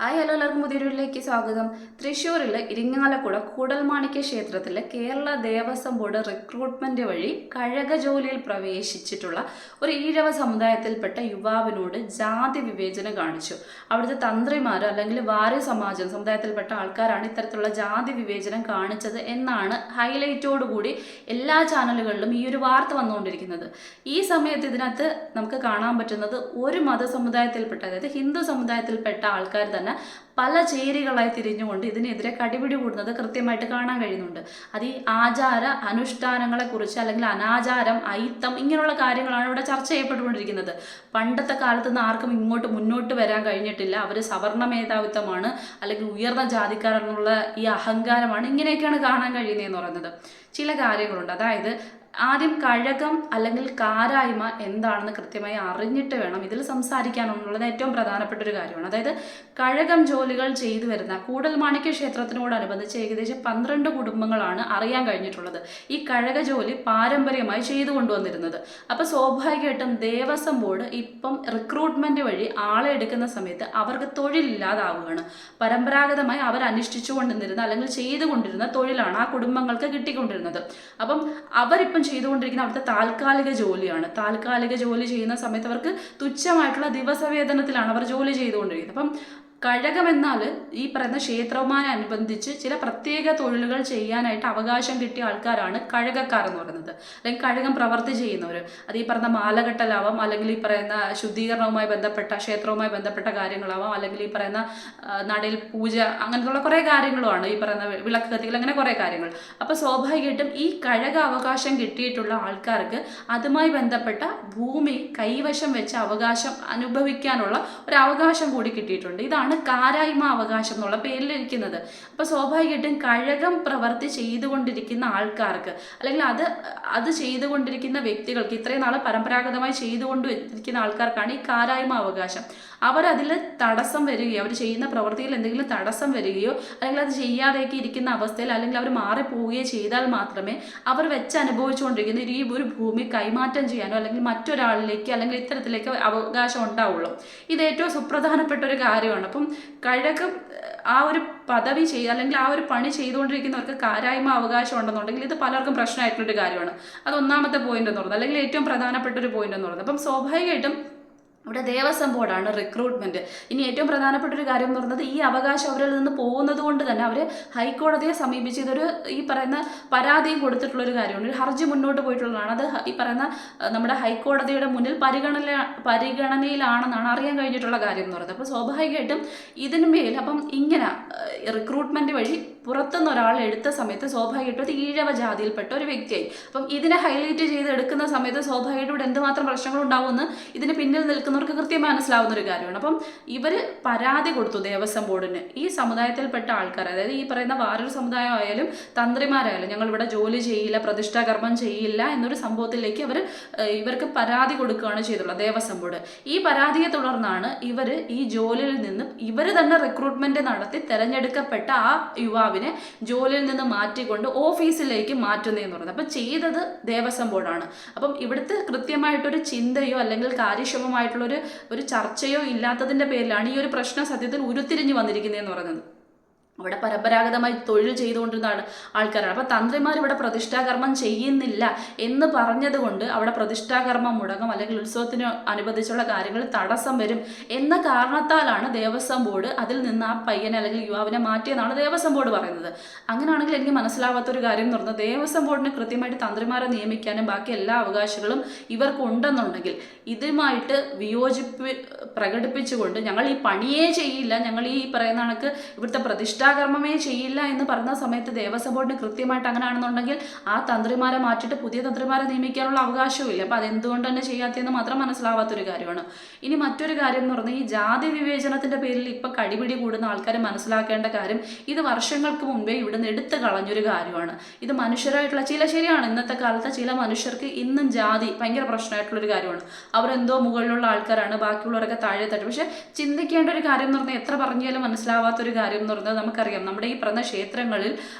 Hi hello എല്ലാവർക്കും പുതിയൊരു വീഡിയോയിലേക്ക് സ്വാഗതം. തൃശ്ശൂരിലെ ഇരിങ്ങാലക്കുട കൂടൽമാണിക്യ ക്ഷേത്രത്തിലെ കേരള ദേവസ്വം ബോർഡ് റിക്രൂട്ട്മെന്റ് വഴി കഴക ജോലിയിൽ പ്രവേശിച്ചിട്ടുള്ള ഒരു ഈഴവ സമുദായത്തിൽപ്പെട്ട യുവാവിനോട് ജാതി വിവേചനം കാണിച്ചു. അവിടുത്തെ തന്ത്രിമാർ അല്ലെങ്കിൽ വാര്യ സമുദായത്തിൽപ്പെട്ട ആൾക്കാരാണ് ഇത്തരത്തിലുള്ള ജാതി വിവേചനം കാണിച്ചത് എന്നാണ് ഹൈലൈറ്റോടുകൂടി എല്ലാ ചാനലുകളിലും ഈ ഒരു വാർത്ത വന്നുകൊണ്ടിരിക്കുന്നത്. ഈ സമയത്ത് ഇതിനകത്ത് നമുക്ക് കാണാൻ പറ്റുന്നത് ഒരു മതസമുദായത്തിൽപ്പെട്ട, അതായത് ഹിന്ദു സമുദായത്തിൽപ്പെട്ട ആൾക്കാർ തന്നെ പല ചേരികളായി തിരിഞ്ഞുകൊണ്ട് ഇതിനെതിരെ കടിപിടി കൂടുന്നത് കൃത്യമായിട്ട് കാണാൻ കഴിയുന്നുണ്ട്. അത് ഈ ആചാര അനുഷ്ഠാനങ്ങളെ കുറിച്ച് അല്ലെങ്കിൽ അനാചാരം, അയിത്തം ഇങ്ങനെയുള്ള കാര്യങ്ങളാണ് ഇവിടെ ചർച്ച ചെയ്യപ്പെട്ടുകൊണ്ടിരിക്കുന്നത്. പണ്ടത്തെ കാലത്ത് നിന്ന് ആർക്കും ഇങ്ങോട്ട് മുന്നോട്ട് വരാൻ കഴിഞ്ഞിട്ടില്ല. അവർ സവർണ മേധാവിത്വമാണ് അല്ലെങ്കിൽ ഉയർന്ന ജാതിക്കാരെന്നുള്ള ഈ അഹങ്കാരമാണ്, ഇങ്ങനെയൊക്കെയാണ് കാണാൻ കഴിയുന്നതെന്ന് പറയുന്നത്. ചില കാര്യങ്ങളുണ്ട്. അതായത് ആദ്യം കഴകം അല്ലെങ്കിൽ കാരായ്മ എന്താണെന്ന് കൃത്യമായി അറിഞ്ഞിട്ട് വേണം ഇതിൽ സംസാരിക്കാനുള്ളത് ഏറ്റവും പ്രധാനപ്പെട്ട ഒരു കാര്യമാണ്. അതായത് കഴകം ജോലികൾ ചെയ്തു വരുന്ന കൂടൽമാണിക്യ ക്ഷേത്രത്തിനോടനുബന്ധിച്ച് ഏകദേശം 12 കുടുംബങ്ങളാണ് അറിയാൻ കഴിഞ്ഞിട്ടുള്ളത് ഈ കഴക ജോലി പാരമ്പര്യമായി ചെയ്തു കൊണ്ടുവന്നിരുന്നത്. അപ്പോൾ സ്വാഭാവികമായിട്ടും ദേവസ്വം ബോർഡ് ഇപ്പം റിക്രൂട്ട്മെന്റ് വഴി ആളെ എടുക്കുന്ന സമയത്ത് അവർക്ക് തൊഴിലില്ലാതാവുകയാണ്. പരമ്പരാഗതമായി അവർ അനുഷ്ഠിച്ചു കൊണ്ടിരുന്ന അല്ലെങ്കിൽ ചെയ്തുകൊണ്ടിരുന്ന തൊഴിലാണ് ആ കുടുംബങ്ങൾക്ക് കിട്ടിക്കൊണ്ടിരുന്നത്. അപ്പം അവരിപ്പം ചെയ്തുകൊണ്ടിരിക്കുന്ന അവിടുത്തെ താൽക്കാലിക ജോലിയാണ്. താൽക്കാലിക ജോലി ചെയ്യുന്ന സമയത്ത് അവർക്ക് തുച്ഛമായിട്ടുള്ള ദിവസവേതനത്തിലാണ് അവർ ജോലി ചെയ്തുകൊണ്ടിരിക്കുന്നത്. അപ്പം കഴകം എന്നാൽ ഈ പറയുന്ന ക്ഷേത്രവുമായനുബന്ധിച്ച് ചില പ്രത്യേക തൊഴിലുകൾ ചെയ്യാനായിട്ട് അവകാശം കിട്ടിയ ആൾക്കാരാണ് കഴകക്കാർ എന്ന് പറയുന്നത്, അല്ലെങ്കിൽ കഴകം പ്രവർത്തി ചെയ്യുന്നവർ. അത് ഈ പറയുന്ന മാലകെട്ടലാവാം, അല്ലെങ്കിൽ ഈ പറയുന്ന ശുദ്ധീകരണവുമായി ബന്ധപ്പെട്ട ക്ഷേത്രവുമായി ബന്ധപ്പെട്ട കാര്യങ്ങളാവാം, അല്ലെങ്കിൽ ഈ പറയുന്ന നടയിൽ പൂജ, അങ്ങനത്തുള്ള കുറേ കാര്യങ്ങളുമാണ് ഈ പറയുന്ന വിളക്ക് കത്തികൾ, അങ്ങനെ കുറേ കാര്യങ്ങൾ. അപ്പോൾ സ്വാഭാവികമായിട്ടും ഈ കഴക അവകാശം കിട്ടിയിട്ടുള്ള ആൾക്കാർക്ക് അതുമായി ബന്ധപ്പെട്ട ഭൂമി കൈവശം വെച്ച അവകാശം അനുഭവിക്കാനുള്ള ഒരു അവകാശം കൂടി കിട്ടിയിട്ടുണ്ട്. ഇതാണ് കാരായ്മ അവകാശം എന്നുള്ള പേരിലിരിക്കുന്നത്. അപ്പോൾ സ്വാഭാവികമായിട്ടും കഴകം പ്രവർത്തി ചെയ്തുകൊണ്ടിരിക്കുന്ന ആൾക്കാർക്ക് അല്ലെങ്കിൽ അത് ചെയ്തുകൊണ്ടിരിക്കുന്ന വ്യക്തികൾക്ക്, ഇത്രയും നാൾ പരമ്പരാഗതമായി ചെയ്തുകൊണ്ടിരിക്കുന്ന ആൾക്കാർക്കാണ് ഈ കാരായ്മ അവകാശം. അവരതിൽ തടസ്സം വരികയോ, അവർ ചെയ്യുന്ന പ്രവൃത്തിയിൽ എന്തെങ്കിലും തടസ്സം വരികയോ അല്ലെങ്കിൽ അത് ചെയ്യാതേക്ക് ഇരിക്കുന്ന അവസ്ഥയിൽ അല്ലെങ്കിൽ അവർ മാറിപ്പോവുകയോ ചെയ്താൽ മാത്രമേ അവർ വെച്ച് അനുഭവിച്ചുകൊണ്ടിരിക്കുന്ന ഈ ഒരു ഭൂമി കൈമാറ്റം ചെയ്യാനോ അല്ലെങ്കിൽ മറ്റൊരാളിലേക്ക് അല്ലെങ്കിൽ ഇത്തരത്തിലേക്ക് അവകാശം ഉണ്ടാവുള്ളൂ. ഇത് ഏറ്റവും സുപ്രധാനപ്പെട്ട ഒരു കാര്യമാണ്. അപ്പം കഴകം ആ ഒരു പദവി അല്ലെങ്കിൽ ആ ഒരു പണി ചെയ്തുകൊണ്ടിരിക്കുന്നവർക്ക് കാരായ്മ അവകാശം ഉണ്ടെന്നുണ്ടെങ്കിൽ ഇത് പലർക്കും പ്രശ്നമായിട്ടുള്ളൊരു കാര്യമാണ്. അത് ഒന്നാമത്തെ പോയിന്റ് എന്ന് പറയുന്നത്, അല്ലെങ്കിൽ ഏറ്റവും പ്രധാനപ്പെട്ട ഒരു പോയിന്റ് എന്ന് പറയുന്നത്. അപ്പം സ്വാഭാവികമായിട്ടും ഇവിടെ ദേവസ്വം ബോർഡാണ് റിക്രൂട്ട്മെന്റ്. ഇനി ഏറ്റവും പ്രധാനപ്പെട്ട ഒരു കാര്യം എന്ന് പറയുന്നത്, ഈ അവകാശം അവരിൽ നിന്ന് പോകുന്നത് കൊണ്ട് തന്നെ അവർ ഹൈക്കോടതിയെ സമീപിച്ച് ഇതൊരു ഈ പറയുന്ന പരാതിയും കൊടുത്തിട്ടുള്ള ഒരു കാര്യമാണ്. ഒരു ഹർജി മുന്നോട്ട് പോയിട്ടുള്ളതാണ്. അത് ഈ പറയുന്ന നമ്മുടെ ഹൈക്കോടതിയുടെ മുന്നിൽ പരിഗണനയിലാണെന്നാണ് അറിയാൻ കഴിഞ്ഞിട്ടുള്ള കാര്യം എന്ന് പറയുന്നത്. അപ്പോൾ സ്വാഭാവികമായിട്ടും ഇതിന്മേൽ അപ്പം ഇങ്ങനെ റിക്രൂട്ട്മെന്റ് വഴി പുറത്തുനിന്ന് ഒരാൾ എടുത്ത സമയത്ത് സ്വാഭാവികമായിട്ടും അത് ഈഴവ ജാതിയിൽപ്പെട്ട ഒരു വ്യക്തിയായി. അപ്പം ഇതിനെ ഹൈലൈറ്റ് ചെയ്ത് എടുക്കുന്ന സമയത്ത് സ്വാഭാവികമായിട്ടും ഇവിടെ എന്തുമാത്രം പ്രശ്നങ്ങൾ ഉണ്ടാവുമെന്ന് ഇതിന് പിന്നിൽ നിൽക്കുന്നവർക്ക് കൃത്യമായി മനസ്സിലാവുന്ന ഒരു കാര്യമാണ്. അപ്പം ഇവർ പരാതി കൊടുത്തു ദേവസ്വം ബോർഡിന്. ഈ സമുദായത്തിൽപ്പെട്ട ആൾക്കാർ, അതായത് ഈ പറയുന്ന വാരൂർ സമുദായം ആയാലും തന്ത്രിമാരായാലും ഞങ്ങൾ ഇവിടെ ജോലി ചെയ്യില്ല, പ്രതിഷ്ഠാകർമ്മം ചെയ്യില്ല എന്നൊരു സംഭവത്തിലേക്ക് ഇവർക്ക് പരാതി കൊടുക്കുകയാണ് ചെയ്തുള്ളത് ദേവസ്വം ബോർഡ്. ഈ പരാതിയെ തുടർന്നാണ് ഇവർ ഈ ജോലിയിൽ നിന്നും ഇവർ തന്നെ റിക്രൂട്ട്മെന്റ് നടത്തി തെരഞ്ഞെടുക്കപ്പെട്ട ആ യുവാവിനെ ജോലിയിൽ നിന്ന് മാറ്റിക്കൊണ്ട് ഓഫീസിലേക്ക് മാറ്റുന്നതെന്ന് പറയുന്നത്. അപ്പം ചെയ്തത് ദേവസ്വം ബോർഡാണ്. അപ്പം ഇവിടുത്തെ കൃത്യമായിട്ടൊരു ചിന്തയോ അല്ലെങ്കിൽ കാര്യക്ഷമമായിട്ടുള്ള ഒരു ചർച്ചയോ ഇല്ലാത്തതിന്റെ പേരിലാണ് ഈ ഒരു പ്രശ്നം സത്യത്തിൽ ഉരുത്തിരിഞ്ഞു വന്നിരിക്കുന്നതെന്ന് പറയുന്നത്. അവിടെ പരമ്പരാഗതമായി തൊഴിൽ ചെയ്തുകൊണ്ടിരുന്ന ആൾക്കാരാണ്. അപ്പോൾ തന്ത്രിമാർ ഇവിടെ പ്രതിഷ്ഠാകർമ്മം ചെയ്യുന്നില്ല എന്ന് പറഞ്ഞതുകൊണ്ട് അവിടെ പ്രതിഷ്ഠാകർമ്മം മുടങ്ങും അല്ലെങ്കിൽ ഉത്സവത്തിന് അനുബന്ധിച്ചുള്ള കാര്യങ്ങൾ തടസ്സം വരും എന്ന കാരണത്താലാണ് ദേവസ്വം ബോർഡ് അതിൽ നിന്ന് ആ പയ്യനെ അല്ലെങ്കിൽ യുവാവിനെ മാറ്റിയെന്നാണ് ദേവസ്വം ബോർഡ് പറയുന്നത്. അങ്ങനെയാണെങ്കിൽ എനിക്ക് മനസ്സിലാവാത്തൊരു കാര്യം എന്ന് പറഞ്ഞാൽ, ദേവസ്വം ബോർഡിന് കൃത്യമായിട്ട് തന്ത്രിമാരെ നിയമിക്കാനും ബാക്കി എല്ലാ അവകാശങ്ങളും ഇവർക്ക് ഉണ്ടെന്നുണ്ടെങ്കിൽ ഇതുമായിട്ട് വിയോജിപ്പ് പ്രകടിപ്പിച്ചുകൊണ്ട് ഞങ്ങൾ ഈ പണിയേ ചെയ്യില്ല, ഞങ്ങൾ ഈ പറയുന്ന കണക്ക് ഇവിടുത്തെ പ്രതിഷ്ഠാകർമ്മമേ ചെയ്യില്ല എന്ന് പറഞ്ഞ സമയത്ത് ദേവസ്വം ബോർഡിന് കൃത്യമായിട്ട് അങ്ങനെയാണെന്നുണ്ടെങ്കിൽ ആ തന്ത്രിമാരെ മാറ്റിയിട്ട് പുതിയ തന്ത്രിമാരെ നിയമിക്കാനുള്ള അവകാശവും ഇല്ല. അപ്പോൾ അതെന്തുകൊണ്ട് തന്നെ ചെയ്യാത്തതെന്ന് മാത്രം മനസ്സിലാവാത്തൊരു കാര്യമാണ്. ഇനി മറ്റൊരു കാര്യം എന്ന് പറഞ്ഞാൽ, ഈ ജാതി വിവേചനത്തിന്റെ പേരിൽ ഇപ്പം കടിപിടി കൂടുന്ന ആൾക്കാർ മനസ്സിലാക്കേണ്ട കാര്യം, ഇത് വർഷങ്ങൾക്ക് മുമ്പേ ഇവിടുന്ന് എടുത്തു കളഞ്ഞൊരു കാര്യമാണ്. ഇത് മനുഷ്യരായിട്ടുള്ള ശരിയാണ്, ഇന്നത്തെ കാലത്തെ ചില മനുഷ്യർക്ക് ഇന്നും ജാതി ഭയങ്കര പ്രശ്നമായിട്ടുള്ളൊരു കാര്യമാണ്. അവരെന്തോ മുകളിലുള്ള ആൾക്കാരാണ്, ബാക്കിയുള്ളവരൊക്കെ താഴെ തട്ട്. പക്ഷെ ചിന്തിക്കേണ്ട ഒരു കാര്യം എന്ന് പറഞ്ഞാൽ, എത്ര പറഞ്ഞാലും മനസ്സിലാവാത്തൊരു കാര്യം എന്ന് പറഞ്ഞാൽ, നമുക്ക് നമുക്കറിയാം നമ്മുടെ ഈ പറഞ്ഞ ക്ഷേത്രങ്ങളിൽ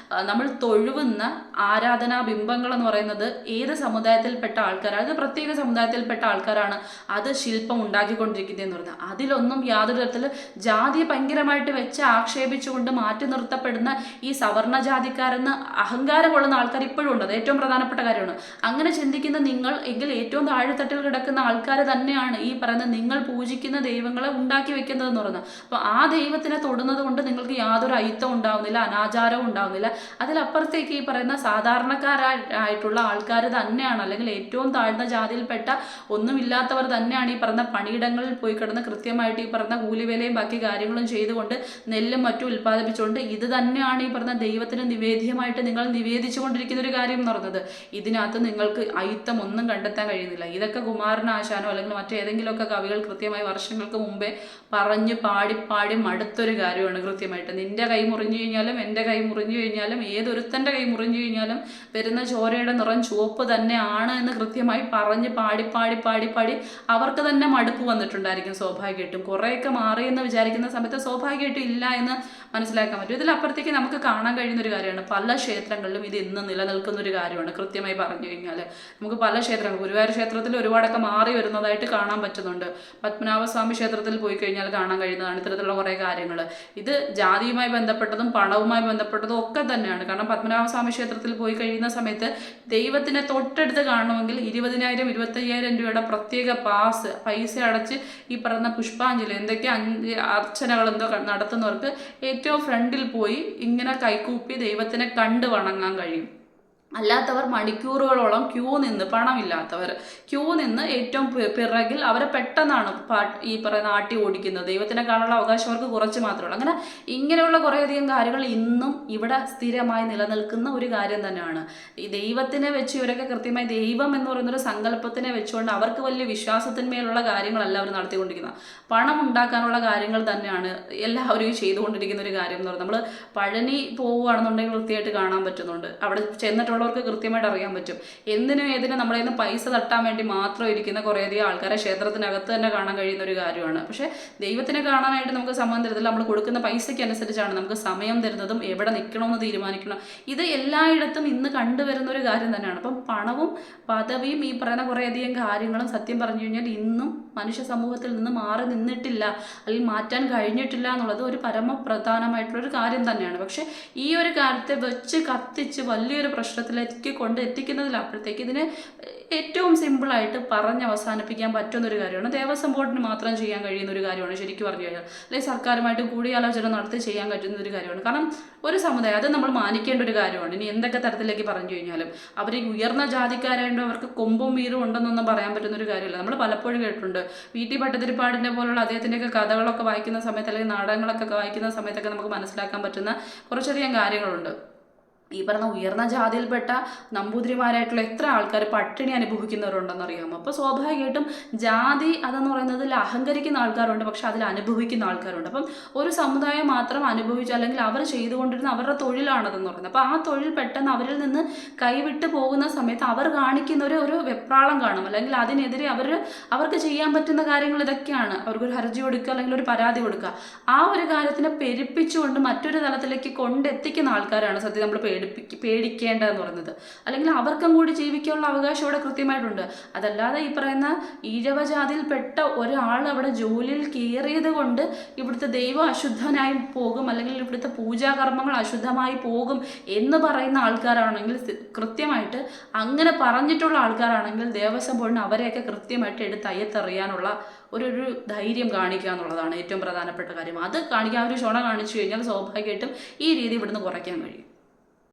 നമ്മൾ തൊഴുവുന്ന ആരാധനാ ബിംബങ്ങൾ എന്ന് പറയുന്നത് ഏത് സമുദായത്തിൽപ്പെട്ട ആൾക്കാരാണ്, അത് പ്രത്യേക സമുദായത്തിൽപ്പെട്ട ആൾക്കാരാണ് അത് ശില്പം ഉണ്ടാക്കിക്കൊണ്ടിരിക്കുന്നതെന്ന് പറഞ്ഞാൽ അതിലൊന്നും യാതൊരു തരത്തിൽ ജാതിയെ ഭയങ്കരമായിട്ട് വെച്ച് ആക്ഷേപിച്ചുകൊണ്ട് മാറ്റി നിർത്തപ്പെടുന്ന ഈ സവർണ ജാതിക്കാരെന്ന് അഹങ്കാരം കൊള്ളുന്ന ആൾക്കാർ ഇപ്പോഴും ഉണ്ട്. അത് ഏറ്റവും പ്രധാനപ്പെട്ട കാര്യമാണ്. അങ്ങനെ ചിന്തിക്കുന്ന നിങ്ങൾ എങ്കിൽ ഏറ്റവും താഴെത്തട്ടിൽ കിടക്കുന്ന ആൾക്കാർ തന്നെയാണ് ഈ പറയുന്ന നിങ്ങൾ പൂജിക്കുന്ന ദൈവങ്ങളെ ഉണ്ടാക്കി വെക്കുന്നതെന്ന് പറയുന്നത്. അപ്പോൾ ആ ദൈവത്തിനെ തൊടുന്നത് കൊണ്ട് നിങ്ങൾക്ക് യാതൊരു അയിത്തം ഉണ്ടാവുന്നില്ല, അനാചാരവും ഉണ്ടാവുന്നില്ല. അതിലപ്പുറത്തേക്ക് ഈ പറയുന്ന സാധാരണക്കാരായിട്ടുള്ള ആൾക്കാർ തന്നെയാണ്, അല്ലെങ്കിൽ ഏറ്റവും താഴ്ന്ന ജാതിയിൽപ്പെട്ട ഒന്നുമില്ലാത്തവർ തന്നെയാണ് ഈ പറയുന്ന പണിയിടങ്ങളിൽ പോയി കിടന്ന് കൃത്യമായിട്ട് ഈ പറയുന്ന കൂലിവേലയും ബാക്കി കാര്യങ്ങളും ചെയ്തുകൊണ്ട് നെല്ലും മറ്റും ഉൽപ്പാദിപ്പിച്ചുകൊണ്ട് ഇത് തന്നെയാണ് ഈ പറഞ്ഞ ദൈവത്തിന് നിവേദ്യമായിട്ട് നിങ്ങൾ നിവേദിച്ചു കൊണ്ടിരിക്കുന്ന ഒരു കാര്യം എന്ന് പറയുന്നത്. ഇതിനകത്ത് നിങ്ങൾക്ക് അയിത്തം ഒന്നും കണ്ടെത്താൻ കഴിയുന്നില്ല. ഇതൊക്കെ കുമാരനാശാനോ അല്ലെങ്കിൽ മറ്റേതെങ്കിലുമൊക്കെ കവികൾ കൃത്യമായി വർഷങ്ങൾക്ക് മുമ്പേ പറഞ്ഞ് പാടി മടുത്തൊരു കാര്യമാണ്. കൃത്യമായിട്ട് നിന്റെ കൈ മുറിഞ്ഞു കഴിഞ്ഞാലും എൻ്റെ കൈ മുറിഞ്ഞു കഴിഞ്ഞാലും ഏതൊരുത്തൻ്റെ കൈ മുറിഞ്ഞു കഴിഞ്ഞാലും വരുന്ന ചോരയുടെ നിറം ചുവപ്പ് തന്നെയാണ് എന്ന് കൃത്യമായി പറഞ്ഞ് പാടി അവർക്ക് തന്നെ മടുപ്പ് വന്നിട്ടുണ്ടായിരിക്കും സ്വാഭാവികമായിട്ടും. കുറേയൊക്കെ മാറിയെന്ന് വിചാരിക്കുന്ന സമയത്ത് സ്വാഭാവികമായിട്ടും ഇല്ല എന്ന് മനസ്സിലാക്കാൻ പറ്റും. ഇതിലപ്പുറത്തേക്ക് നമുക്ക് കാണാൻ കഴിയുന്ന ഒരു കാര്യമാണ്, പല ക്ഷേത്രങ്ങളിലും ഇത് ഇന്ന് നിലനിൽക്കുന്ന ഒരു കാര്യമാണ്. കൃത്യമായി പറഞ്ഞു കഴിഞ്ഞാൽ നമുക്ക് പല ക്ഷേത്രങ്ങൾ, ഗുരുവായൂർ ക്ഷേത്രത്തിൽ ഒരുപാടൊക്കെ മാറി വരുന്നതായിട്ട് കാണാൻ പറ്റുന്നുണ്ട്. പത്മനാഭസ്വാമി ക്ഷേത്രത്തിൽ പോയി കഴിഞ്ഞാൽ കാണാൻ കഴിയുന്നതാണ് ഇത്തരത്തിലുള്ള കുറേ കാര്യങ്ങൾ. ഇത് ജാതിയുമായി ബന്ധപ്പെട്ടതും പണവുമായി ബന്ധപ്പെട്ടതും ഒക്കെ തന്നെയാണ്. കാരണം പത്മനാഭസ്വാമി ക്ഷേത്രത്തിൽ പോയി കഴിയുന്ന സമയത്ത് ദൈവത്തിനെ തൊട്ടടുത്ത് കാണണമെങ്കിൽ 20,000 25,000 രൂപയുടെ പ്രത്യേക പൈസ അടച്ച് ഈ പറയുന്ന പുഷ്പാഞ്ജലി എന്തൊക്കെ അർച്ചനകൾ എന്തോ നടത്തുന്നവർക്ക് ഏറ്റവും ഫ്രണ്ടിൽ പോയി ഇങ്ങനെ കൈകൂപ്പി ദൈവത്തിനെ കണ്ട് വണങ്ങാൻ കഴിയും. അല്ലാത്തവർ മണിക്കൂറുകളോളം ക്യൂ നിന്ന്, പണമില്ലാത്തവർ ക്യൂ നിന്ന് ഏറ്റവും പിറകിൽ അവരെ പെട്ടെന്നാണ് ഈ പറയുന്ന ആട്ടി ഓടിക്കുന്നത്. ദൈവത്തിനെ കാണാനുള്ള അവകാശം അവർക്ക് കുറച്ച് മാത്രമേ ഉള്ളൂ. അങ്ങനെ ഇങ്ങനെയുള്ള കുറേയധികം കാര്യങ്ങൾ ഇന്നും ഇവിടെ സ്ഥിരമായി നിലനിൽക്കുന്ന ഒരു കാര്യം തന്നെയാണ്. ഈ ദൈവത്തിനെ വെച്ച് ഇവരൊക്കെ കൃത്യമായി ദൈവം എന്ന് പറയുന്നൊരു സങ്കല്പത്തിനെ വെച്ചുകൊണ്ട് അവർക്ക് വലിയ വിശ്വാസത്തിന്മേലുള്ള കാര്യങ്ങളല്ല അവർ നടത്തിക്കൊണ്ടിരിക്കുന്നത്. പണം ഉണ്ടാക്കാനുള്ള കാര്യങ്ങൾ തന്നെയാണ് എല്ലാവരും ചെയ്തുകൊണ്ടിരിക്കുന്ന ഒരു കാര്യം എന്ന് പറയുന്നത്. നമ്മൾ പഴനി പോവുകയാണെന്നുണ്ടെങ്കിൽ വൃത്തിയായിട്ട് കാണാൻ പറ്റുന്നുണ്ട്. അവിടെ ചെന്നിട്ടുള്ള കൃത്യമായിട്ട് അറിയാൻ പറ്റും. എന്തിനും ഏതിനും നമ്മളെ നിന്ന് പൈസ തട്ടാൻ വേണ്ടി മാത്രം ഇരിക്കുന്ന കുറേയധികം ആൾക്കാരെ ക്ഷേത്രത്തിനകത്ത് തന്നെ കാണാൻ കഴിയുന്ന ഒരു കാര്യമാണ്. പക്ഷേ ദൈവത്തിനെ കാണാനായിട്ട് നമുക്ക് സമയം തരുന്നില്ല. നമ്മൾ കൊടുക്കുന്ന പൈസയ്ക്ക് അനുസരിച്ചാണ് നമുക്ക് സമയം തരുന്നതും എവിടെ നിൽക്കണമെന്ന് തീരുമാനിക്കണം. ഇത് എല്ലായിടത്തും ഇന്ന് കണ്ടുവരുന്ന ഒരു കാര്യം തന്നെയാണ്. അപ്പം പണവും പദവിയും ഈ പറയുന്ന കുറേയധികം കാര്യങ്ങളും സത്യം പറഞ്ഞു കഴിഞ്ഞാൽ ഇന്നും മനുഷ്യ സമൂഹത്തിൽ നിന്ന് മാറി നിന്നിട്ടില്ല, അല്ലെങ്കിൽ മാറ്റാൻ കഴിഞ്ഞിട്ടില്ല എന്നുള്ളത് ഒരു പരമപ്രധാനമായിട്ടുള്ളൊരു കാര്യം തന്നെയാണ്. പക്ഷേ ഈ ഒരു കാര്യത്തെ വെച്ച് കത്തിച്ച് വലിയൊരു പ്രശ്നത്തിലേക്ക് എത്തിക്കുന്നതിലപ്പുറത്തേക്ക് ഇതിനെ ഏറ്റവും സിമ്പിളായിട്ട് പറഞ്ഞ് അവസാനിപ്പിക്കാൻ പറ്റുന്നൊരു കാര്യമാണ്. ദേവസ്വം ബോർഡിന് മാത്രം ചെയ്യാൻ കഴിയുന്ന ഒരു കാര്യമാണ് ശരിക്കും പറഞ്ഞു കഴിഞ്ഞാൽ. അല്ലെങ്കിൽ സർക്കാരുമായിട്ട് കൂടിയാലോചന നടത്തി ചെയ്യാൻ പറ്റുന്ന ഒരു കാര്യമാണ്. കാരണം ഒരു സമുദായം അത് നമ്മൾ മാനിക്കേണ്ട ഒരു കാര്യമാണ്. ഇനി എന്തൊക്കെ തരത്തിലേക്ക് പറഞ്ഞു കഴിഞ്ഞാലും അവർ ഉയർന്ന ജാതിക്കാരായതുകൊണ്ട് അവർക്ക് കൊമ്പും വീരും ഉണ്ടെന്നൊന്നും പറയാൻ പറ്റുന്ന ഒരു കാര്യമില്ല. നമ്മൾ പലപ്പോഴും കേട്ടിട്ടുണ്ട് VT ഭട്ടതിരിപ്പാടിനെ പോലുള്ള അദ്ദേഹത്തിൻ്റെയൊക്കെ കഥകളൊക്കെ വായിക്കുന്ന സമയത്ത് അല്ലെങ്കിൽ നാടകങ്ങളൊക്കെ വായിക്കുന്ന സമയത്തൊക്കെ നമുക്ക് മനസ്സിലാക്കാൻ പറ്റുന്ന കുറച്ചധികം കാര്യങ്ങളുണ്ട്. ഈ പറഞ്ഞ ഉയർന്ന ജാതിയിൽപ്പെട്ട നമ്പൂതിരിമാരായിട്ടുള്ള എത്ര ആൾക്കാർ പട്ടിണി അനുഭവിക്കുന്നവരുണ്ടെന്ന് അറിയാമോ? അപ്പോൾ സ്വാഭാവികമായിട്ടും ജാതി അതെന്ന് പറയുന്നതിൽ അഹങ്കരിക്കുന്ന ആൾക്കാരുണ്ട്, പക്ഷെ അതിൽ അനുഭവിക്കുന്ന ആൾക്കാരുണ്ട്. അപ്പം ഒരു സമുദായം മാത്രം അനുഭവിച്ചു അല്ലെങ്കിൽ അവർ ചെയ്തുകൊണ്ടിരുന്ന അവരുടെ തൊഴിലാണതെന്ന് പറയുന്നത്. അപ്പോൾ ആ തൊഴിൽ പെട്ടെന്ന് അവരിൽ നിന്ന് കൈവിട്ട് പോകുന്ന സമയത്ത് അവർ കാണിക്കുന്ന ഒരു വെപ്രാളം കാണും, അല്ലെങ്കിൽ അതിനെതിരെ അവർക്ക് ചെയ്യാൻ പറ്റുന്ന കാര്യങ്ങൾ ഇതൊക്കെയാണ്. അവർക്കൊരു ഹർജി കൊടുക്കുക അല്ലെങ്കിൽ ഒരു പരാതി കൊടുക്കുക. ആ ഒരു കാര്യത്തിനെ പെരുപ്പിച്ചുകൊണ്ട് മറ്റൊരു തലത്തിലേക്ക് കൊണ്ടെത്തിക്കുന്ന ആൾക്കാരാണ് സത്യം നമ്മൾ പേടിക്കേണ്ടതെന്ന് പറയുന്നത്. അല്ലെങ്കിൽ അവർക്കും കൂടി ജീവിക്കാനുള്ള അവകാശം ഇവിടെ കൃത്യമായിട്ടുണ്ട്. അതല്ലാതെ ഈ പറയുന്ന ഈഴവജാതിയിൽപ്പെട്ട ഒരാൾ അവിടെ ജോലിയിൽ കയറിയത് കൊണ്ട് ഇവിടുത്തെ ദൈവം അശുദ്ധനായി പോകും, അല്ലെങ്കിൽ ഇവിടുത്തെ പൂജാകർമ്മങ്ങൾ അശുദ്ധമായി പോകും എന്ന് പറയുന്ന ആൾക്കാരാണെങ്കിൽ, കൃത്യമായിട്ട് അങ്ങനെ പറഞ്ഞിട്ടുള്ള ആൾക്കാരാണെങ്കിൽ ദേവസ്വം ബോർഡിന് അവരെയൊക്കെ കൃത്യമായിട്ട് എടുത്ത് അയ്യത്തെറിയാനുള്ള ഒരു ധൈര്യം കാണിക്കുക എന്നുള്ളതാണ് ഏറ്റവും പ്രധാനപ്പെട്ട കാര്യം. അത് കാണിക്കാൻ ഒരു ക്ഷണ കാണിച്ചു കഴിഞ്ഞാൽ സ്വാഭാവികമായിട്ടും ഈ രീതി ഇവിടുന്ന് കുറയ്ക്കാൻ കഴിയും.